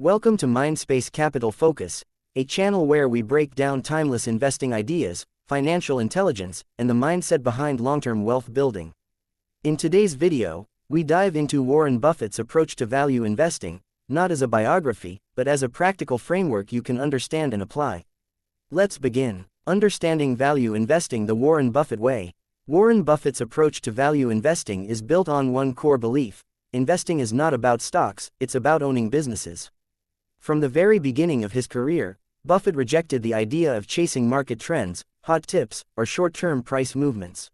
Welcome to Mindspace Capital Focus, a channel where we break down timeless investing ideas, financial intelligence, and the mindset behind long-term wealth building. In today's video, we dive into Warren Buffett's approach to value investing, not as a biography, but as a practical framework you can understand and apply. Let's begin. Understanding value investing the Warren Buffett way. Warren Buffett's approach to value investing is built on one core belief: investing is not about stocks, it's about owning businesses. From the very beginning of his career, Buffett rejected the idea of chasing market trends, hot tips, or short-term price movements.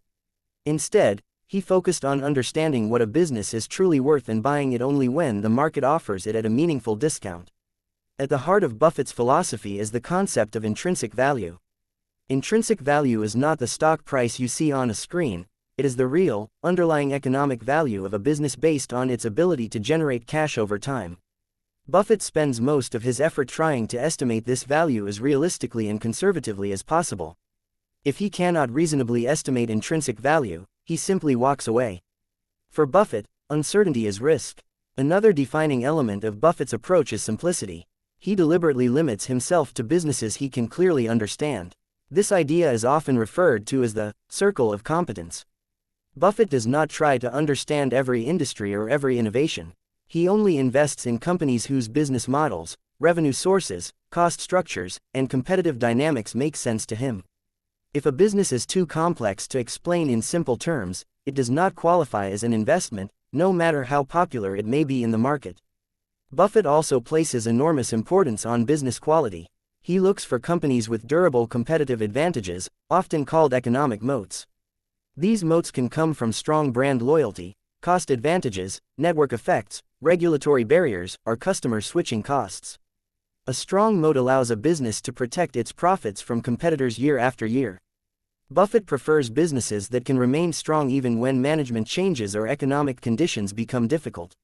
Instead, he focused on understanding what a business is truly worth and buying it only when the market offers it at a meaningful discount. At the heart of Buffett's philosophy is the concept of intrinsic value. Intrinsic value is not the stock price you see on a screen, it is the real, underlying economic value of a business based on its ability to generate cash over time. Buffett spends most of his effort trying to estimate this value as realistically and conservatively as possible. If he cannot reasonably estimate intrinsic value, he simply walks away. For Buffett, uncertainty is risk. Another defining element of Buffett's approach is simplicity. He deliberately limits himself to businesses he can clearly understand. This idea is often referred to as the circle of competence. Buffett does not try to understand every industry or every innovation. He only invests in companies whose business models, revenue sources, cost structures, and competitive dynamics make sense to him. If a business is too complex to explain in simple terms, it does not qualify as an investment, no matter how popular it may be in the market. Buffett also places enormous importance on business quality. He looks for companies with durable competitive advantages, often called economic moats. These moats can come from strong brand loyalty, cost advantages, network effects, regulatory barriers, or customer switching costs. A strong moat allows a business to protect its profits from competitors year after year. Buffett prefers businesses that can remain strong even when management changes or economic conditions become difficult.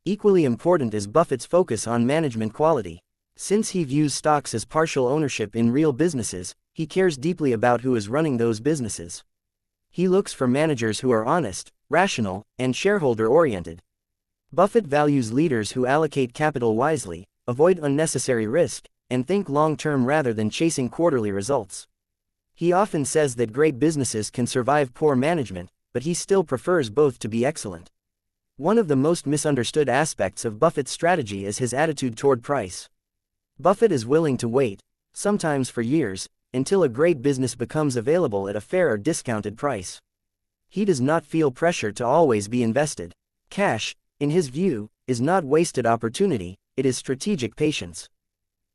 Equally important is Buffett's focus on management quality. Since he views stocks as partial ownership in real businesses, he cares deeply about who is running those businesses. He looks for managers who are honest, rational, and shareholder-oriented. Buffett values leaders who allocate capital wisely, avoid unnecessary risk, and think long-term rather than chasing quarterly results. He often says that great businesses can survive poor management, but he still prefers both to be excellent. One of the most misunderstood aspects of Buffett's strategy is his attitude toward price. Buffett is willing to wait, sometimes for years, until a great business becomes available at a fair or discounted price. He does not feel pressure to always be invested. Cash, in his view, is not wasted opportunity, it is strategic patience.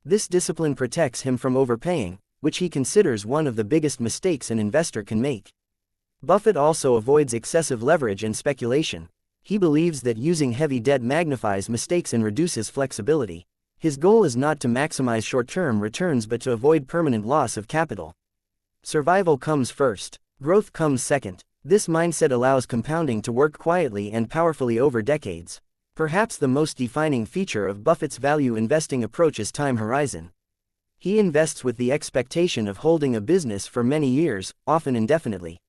This discipline protects him from overpaying, which he considers one of the biggest mistakes an investor can make. Buffett also avoids excessive leverage and speculation. He believes that using heavy debt magnifies mistakes and reduces flexibility. His goal is not to maximize short-term returns but to avoid permanent loss of capital. Survival comes first. Growth comes second. This mindset allows compounding to work quietly and powerfully over decades. Perhaps the most defining feature of Buffett's value investing approach is time horizon. He invests with the expectation of holding a business for many years, often indefinitely.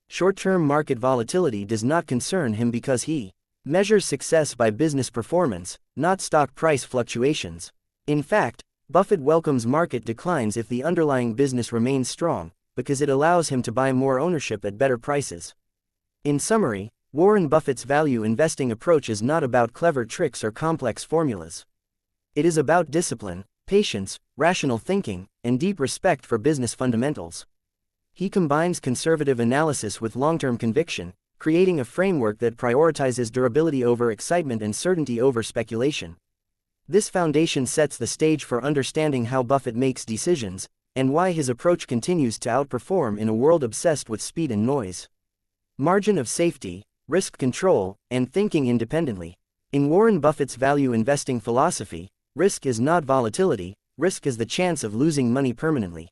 Short-term market volatility does not concern him because he measures success by business performance, not stock price fluctuations. In fact, Buffett welcomes market declines if the underlying business remains strong, because it allows him to buy more ownership at better prices. In summary, Warren Buffett's value investing approach is not about clever tricks or complex formulas. It is about discipline, patience, rational thinking, and deep respect for business fundamentals. He combines conservative analysis with long-term conviction, creating a framework that prioritizes durability over excitement and certainty over speculation. This foundation sets the stage for understanding how Buffett makes decisions, and why his approach continues to outperform in a world obsessed with speed and noise. Margin of safety, risk control, and thinking independently. In Warren Buffett's value investing philosophy, risk is not volatility, risk is the chance of losing money permanently.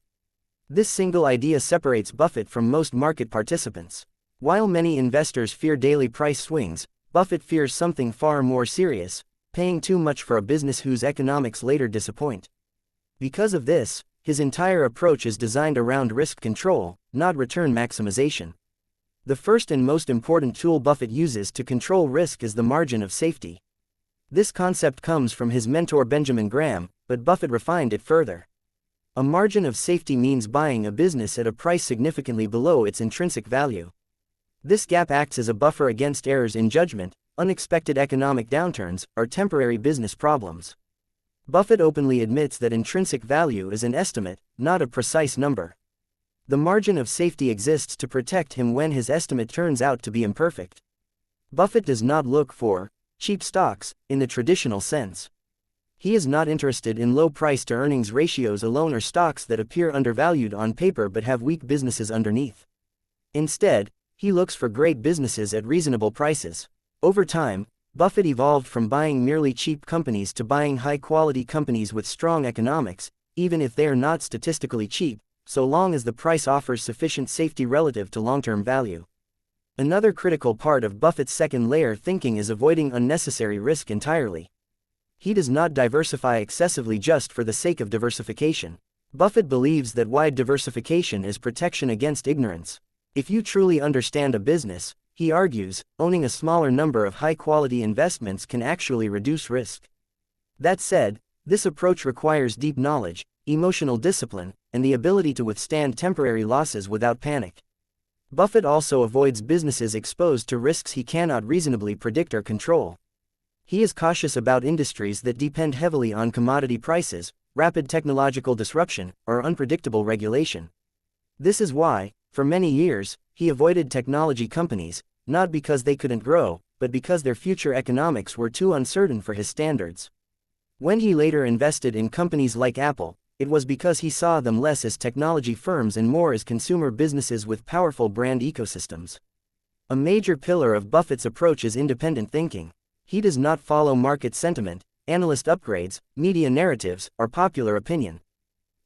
This single idea separates Buffett from most market participants. While many investors fear daily price swings, Buffett fears something far more serious: paying too much for a business whose economics later disappoint. Because of this, his entire approach is designed around risk control, not return maximization. The first and most important tool Buffett uses to control risk is the margin of safety. This concept comes from his mentor Benjamin Graham, but Buffett refined it further. A margin of safety means buying a business at a price significantly below its intrinsic value. This gap acts as a buffer against errors in judgment, unexpected economic downturns, or temporary business problems. Buffett openly admits that intrinsic value is an estimate, not a precise number. The margin of safety exists to protect him when his estimate turns out to be imperfect. Buffett does not look for cheap stocks in the traditional sense. He is not interested in low price-to-earnings ratios alone or stocks that appear undervalued on paper but have weak businesses underneath. Instead, he looks for great businesses at reasonable prices. Over time, Buffett evolved from buying merely cheap companies to buying high-quality companies with strong economics, even if they are not statistically cheap, so long as the price offers sufficient safety relative to long-term value. Another critical part of Buffett's second-layer thinking is avoiding unnecessary risk entirely. He does not diversify excessively just for the sake of diversification. Buffett believes that wide diversification is protection against ignorance. If you truly understand a business, he argues, owning a smaller number of high-quality investments can actually reduce risk. That said, this approach requires deep knowledge, emotional discipline, and the ability to withstand temporary losses without panic. Buffett also avoids businesses exposed to risks he cannot reasonably predict or control. He is cautious about industries that depend heavily on commodity prices, rapid technological disruption, or unpredictable regulation. This is why, for many years, he avoided technology companies, not because they couldn't grow, but because their future economics were too uncertain for his standards. When he later invested in companies like Apple, it was because he saw them less as technology firms and more as consumer businesses with powerful brand ecosystems. A major pillar of Buffett's approach is independent thinking. He does not follow market sentiment, analyst upgrades, media narratives, or popular opinion.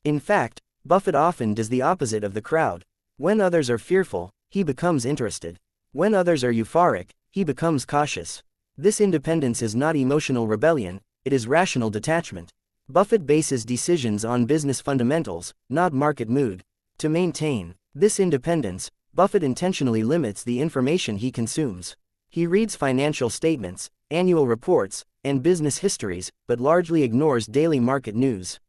In fact, Buffett often does the opposite of the crowd. When others are fearful, he becomes interested. When others are euphoric, he becomes cautious. This independence is not emotional rebellion, it is rational detachment. Buffett bases decisions on business fundamentals, not market mood. To maintain this independence, Buffett intentionally limits the information he consumes. He reads financial statements, annual reports, and business histories, but largely ignores daily market news.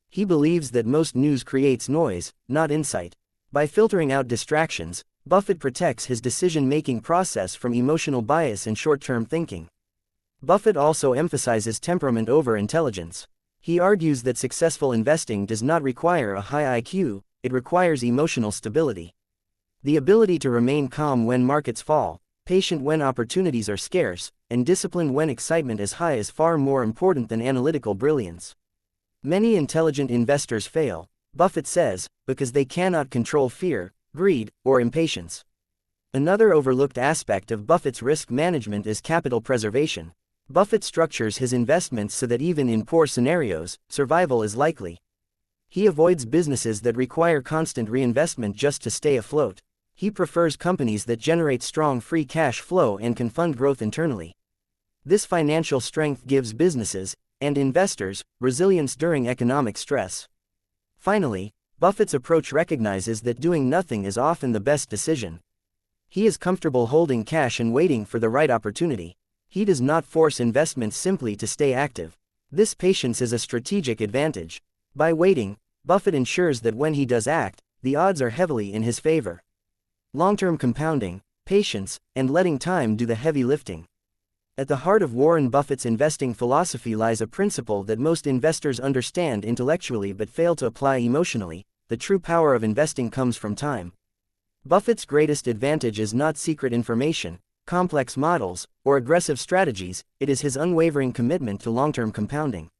He believes that most news creates noise, not insight. By filtering out distractions, Buffett protects his decision-making process from emotional bias and short-term thinking. Buffett also emphasizes temperament over intelligence. He argues that successful investing does not require a high IQ, it requires emotional stability. The ability to remain calm when markets fall, patient when opportunities are scarce, and disciplined when excitement is high is far more important than analytical brilliance. Many intelligent investors fail, Buffett says, because they cannot control fear, greed, or impatience. Another overlooked aspect of Buffett's risk management is capital preservation. Buffett structures his investments so that even in poor scenarios, survival is likely. He avoids businesses that require constant reinvestment just to stay afloat. He prefers companies that generate strong free cash flow and can fund growth internally. This financial strength gives businesses, and investors, resilience during economic stress. Finally, Buffett's approach recognizes that doing nothing is often the best decision. He is comfortable holding cash and waiting for the right opportunity. He does not force investments simply to stay active. This patience is a strategic advantage. By waiting, Buffett ensures that when he does act, the odds are heavily in his favor. Long-term compounding, patience, and letting time do the heavy lifting. At the heart of Warren Buffett's investing philosophy lies a principle that most investors understand intellectually but fail to apply emotionally: the true power of investing comes from time. Buffett's greatest advantage is not secret information, complex models, or aggressive strategies, it is his unwavering commitment to long-term compounding.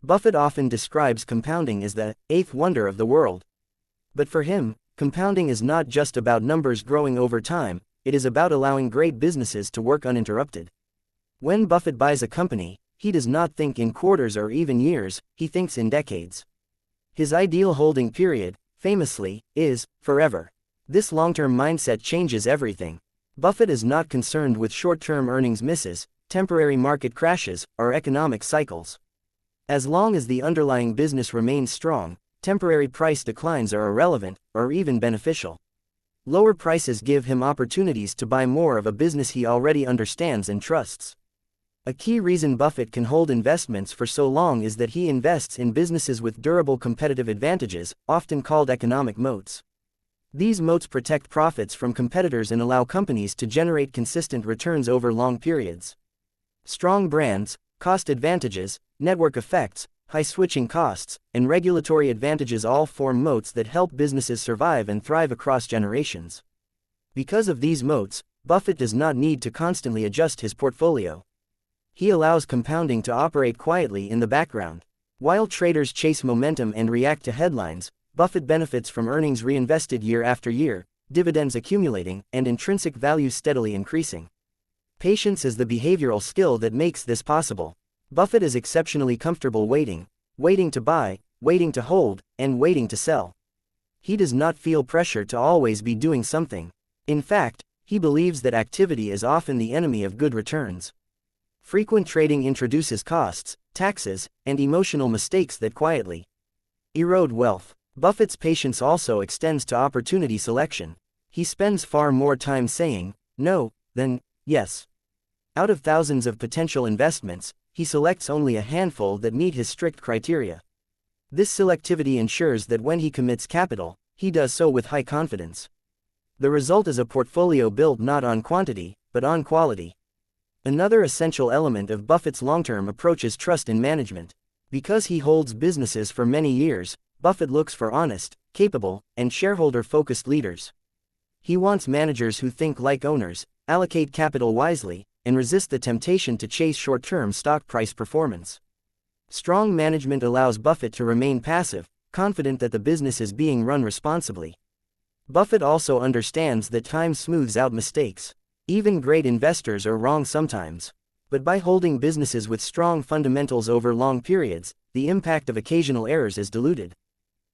Buffett often describes compounding as the eighth wonder of the world. But for him, compounding is not just about numbers growing over time, it is about allowing great businesses to work uninterrupted. When Buffett buys a company, he does not think in quarters or even years, he thinks in decades. His ideal holding period, famously, is forever. This long-term mindset changes everything. Buffett is not concerned with short-term earnings misses, temporary market crashes, or economic cycles. As long as the underlying business remains strong, temporary price declines are irrelevant, or even beneficial. Lower prices give him opportunities to buy more of a business he already understands and trusts. A key reason Buffett can hold investments for so long is that he invests in businesses with durable competitive advantages, often called economic moats. These moats protect profits from competitors and allow companies to generate consistent returns over long periods. Strong brands, cost advantages, network effects, high switching costs, and regulatory advantages all form moats that help businesses survive and thrive across generations. Because of these moats, Buffett does not need to constantly adjust his portfolio. He allows compounding to operate quietly in the background. While traders chase momentum and react to headlines, Buffett benefits from earnings reinvested year after year, dividends accumulating, and intrinsic value steadily increasing. Patience is the behavioral skill that makes this possible. Buffett is exceptionally comfortable waiting to buy, waiting to hold, and waiting to sell. He does not feel pressure to always be doing something. In fact, he believes that activity is often the enemy of good returns. Frequent trading introduces costs, taxes, and emotional mistakes that quietly erode wealth. Buffett's patience also extends to opportunity selection. He spends far more time saying no than yes. Out of thousands of potential investments, he selects only a handful that meet his strict criteria. This selectivity ensures that when he commits capital, he does so with high confidence. The result is a portfolio built not on quantity, but on quality. Another essential element of Buffett's long-term approach is trust in management. Because he holds businesses for many years, Buffett looks for honest, capable, and shareholder-focused leaders. He wants managers who think like owners, allocate capital wisely, and resist the temptation to chase short-term stock price performance. Strong management allows Buffett to remain passive, confident that the business is being run responsibly. Buffett also understands that time smooths out mistakes. Even great investors are wrong sometimes. But by holding businesses with strong fundamentals over long periods, the impact of occasional errors is diluted.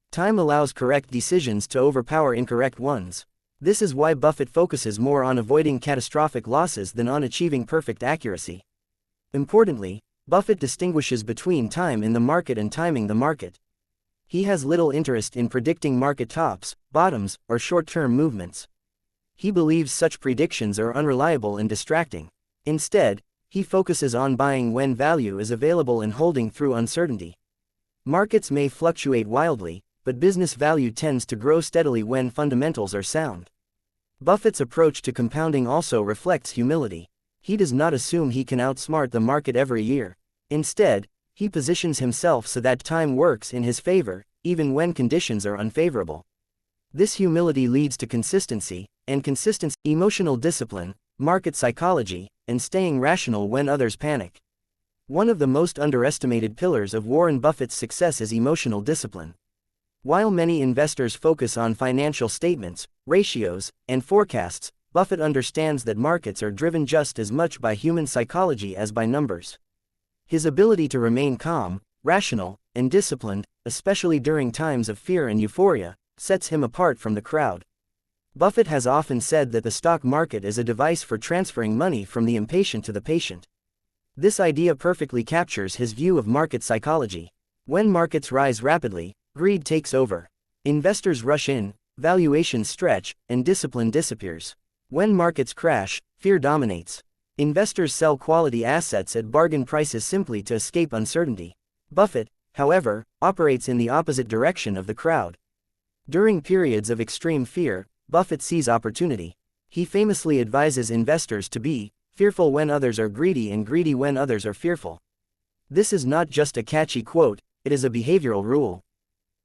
Time allows correct decisions to overpower incorrect ones. This is why Buffett focuses more on avoiding catastrophic losses than on achieving perfect accuracy. Importantly, Buffett distinguishes between time in the market and timing the market. He has little interest in predicting market tops, bottoms, or short-term movements. He believes such predictions are unreliable and distracting. Instead, he focuses on buying when value is available and holding through uncertainty. Markets may fluctuate wildly, but business value tends to grow steadily when fundamentals are sound. Buffett's approach to compounding also reflects humility. He does not assume he can outsmart the market every year. Instead, he positions himself so that time works in his favor, even when conditions are unfavorable. This humility leads to consistency, emotional discipline, market psychology, and staying rational when others panic. One of the most underestimated pillars of Warren Buffett's success is emotional discipline. While many investors focus on financial statements, ratios, and forecasts, Buffett understands that markets are driven just as much by human psychology as by numbers. His ability to remain calm, rational, and disciplined, especially during times of fear and euphoria, sets him apart from the crowd. Buffett has often said that the stock market is a device for transferring money from the impatient to the patient. This idea perfectly captures his view of market psychology. When markets rise rapidly, greed takes over. Investors rush in, valuations stretch, and discipline disappears. When markets crash, fear dominates. Investors sell quality assets at bargain prices simply to escape uncertainty. Buffett, however, operates in the opposite direction of the crowd. During periods of extreme fear, Buffett sees opportunity. He famously advises investors to be fearful when others are greedy and greedy when others are fearful. This is not just a catchy quote, it is a behavioral rule.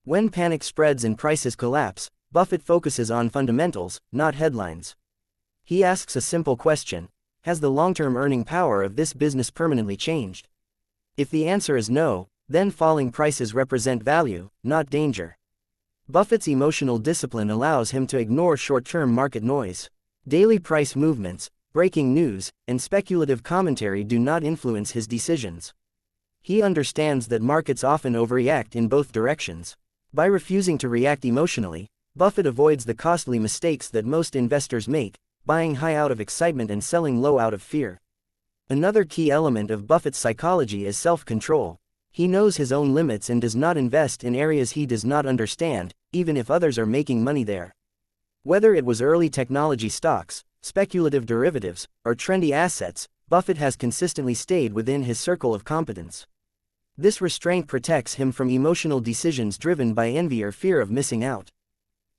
When panic spreads and prices collapse, Buffett focuses on fundamentals, not headlines. He asks a simple question: has the long-term earning power of this business permanently changed? If the answer is no, then falling prices represent value, not danger. Buffett's emotional discipline allows him to ignore short-term market noise. Daily price movements, breaking news, and speculative commentary do not influence his decisions. He understands that markets often overreact in both directions. By refusing to react emotionally, Buffett avoids the costly mistakes that most investors make, buying high out of excitement and selling low out of fear. Another key element of Buffett's psychology is self-control. He knows his own limits and does not invest in areas he does not understand, even if others are making money there. Whether it was early technology stocks, speculative derivatives, or trendy assets, Buffett has consistently stayed within his circle of competence. This restraint protects him from emotional decisions driven by envy or fear of missing out.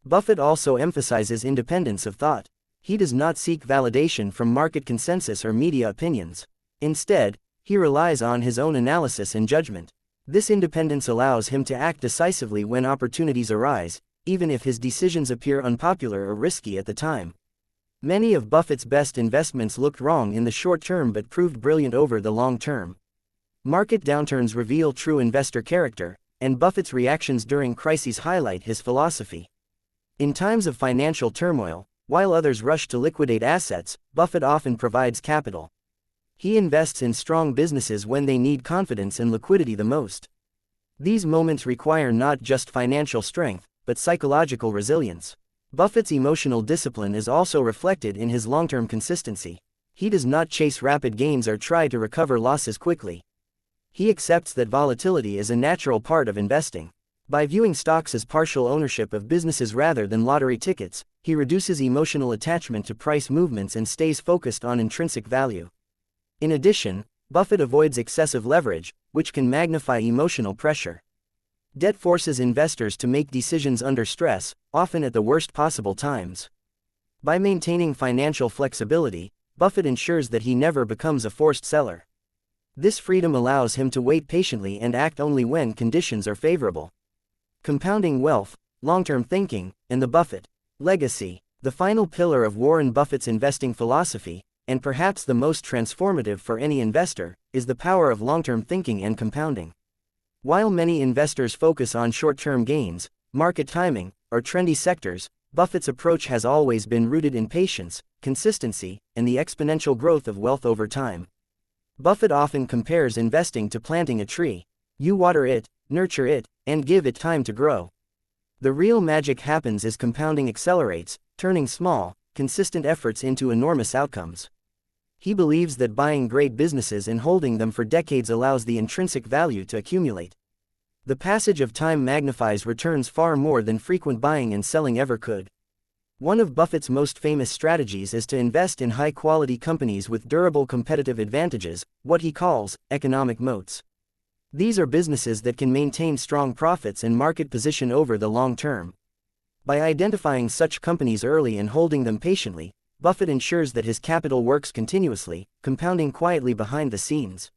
Buffett also emphasizes independence of thought. He does not seek validation from market consensus or media opinions. Instead, he relies on his own analysis and judgment. This independence allows him to act decisively when opportunities arise, even if his decisions appear unpopular or risky at the time. Many of Buffett's best investments looked wrong in the short term but proved brilliant over the long term. Market downturns reveal true investor character, and Buffett's reactions during crises highlight his philosophy. In times of financial turmoil, while others rush to liquidate assets, Buffett often provides capital. He invests in strong businesses when they need confidence and liquidity the most. These moments require not just financial strength, but psychological resilience. Buffett's emotional discipline is also reflected in his long-term consistency. He does not chase rapid gains or try to recover losses quickly. He accepts that volatility is a natural part of investing. By viewing stocks as partial ownership of businesses rather than lottery tickets, he reduces emotional attachment to price movements and stays focused on intrinsic value. In addition, Buffett avoids excessive leverage, which can magnify emotional pressure. Debt forces investors to make decisions under stress, often at the worst possible times. By maintaining financial flexibility, Buffett ensures that he never becomes a forced seller. This freedom allows him to wait patiently and act only when conditions are favorable. Compounding wealth, long-term thinking, and the Buffett legacy. The final pillar of Warren Buffett's investing philosophy, and perhaps the most transformative for any investor, is the power of long-term thinking and compounding. While many investors focus on short-term gains, market timing, or trendy sectors, Buffett's approach has always been rooted in patience, consistency, and the exponential growth of wealth over time. Buffett often compares investing to planting a tree. You water it, nurture it, and give it time to grow. The real magic happens as compounding accelerates, turning small, consistent efforts into enormous outcomes. He believes that buying great businesses and holding them for decades allows the intrinsic value to accumulate. The passage of time magnifies returns far more than frequent buying and selling ever could. One of Buffett's most famous strategies is to invest in high-quality companies with durable competitive advantages, what he calls economic moats. These are businesses that can maintain strong profits and market position over the long term. By identifying such companies early and holding them patiently, Buffett ensures that his capital works continuously, compounding quietly behind the scenes.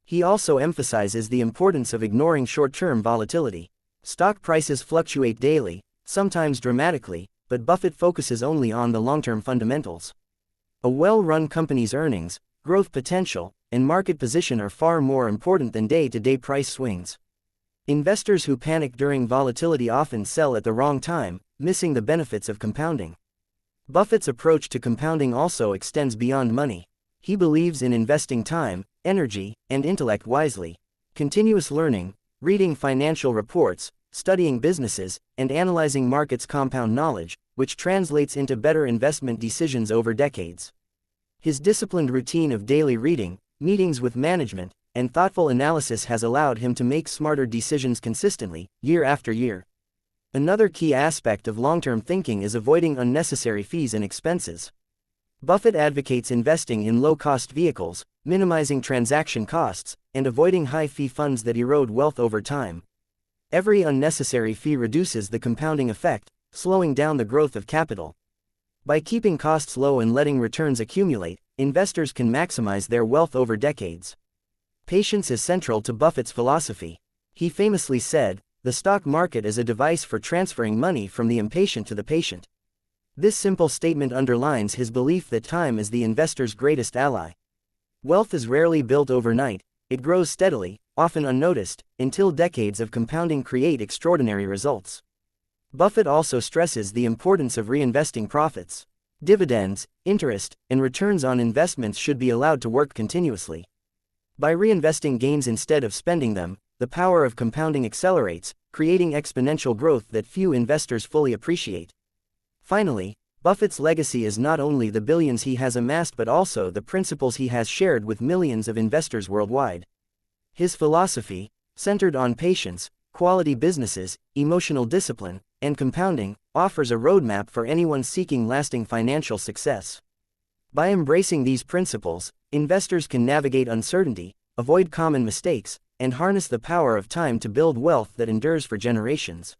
He also emphasizes the importance of ignoring short-term volatility. Stock prices fluctuate daily, sometimes dramatically, but Buffett focuses only on the long-term fundamentals. A well-run company's earnings, growth potential, and market position are far more important than day-to-day price swings. Investors who panic during volatility often sell at the wrong time, missing the benefits of compounding. Buffett's approach to compounding also extends beyond money. He believes in investing time, energy, and intellect wisely. Continuous learning, reading financial reports, studying businesses, and analyzing markets compound knowledge, which translates into better investment decisions over decades. His disciplined routine of daily reading, meetings with management, and thoughtful analysis has allowed him to make smarter decisions consistently, year after year. Another key aspect of long-term thinking is avoiding unnecessary fees and expenses. Buffett advocates investing in low-cost vehicles, minimizing transaction costs, and avoiding high-fee funds that erode wealth over time. Every unnecessary fee reduces the compounding effect, slowing down the growth of capital. By keeping costs low and letting returns accumulate, investors can maximize their wealth over decades. Patience is central to Buffett's philosophy. He famously said, "The stock market is a device for transferring money from the impatient to the patient." This simple statement underlines his belief that time is the investor's greatest ally. Wealth is rarely built overnight, it grows steadily, often unnoticed, until decades of compounding create extraordinary results. Buffett also stresses the importance of reinvesting profits. Dividends, interest, and returns on investments should be allowed to work continuously. By reinvesting gains instead of spending them, the power of compounding accelerates, creating exponential growth that few investors fully appreciate. Finally, Buffett's legacy is not only the billions he has amassed but also the principles he has shared with millions of investors worldwide. His philosophy, centered on patience, quality businesses, emotional discipline, and compounding, offers a roadmap for anyone seeking lasting financial success. By embracing these principles, investors can navigate uncertainty, avoid common mistakes, and harness the power of time to build wealth that endures for generations.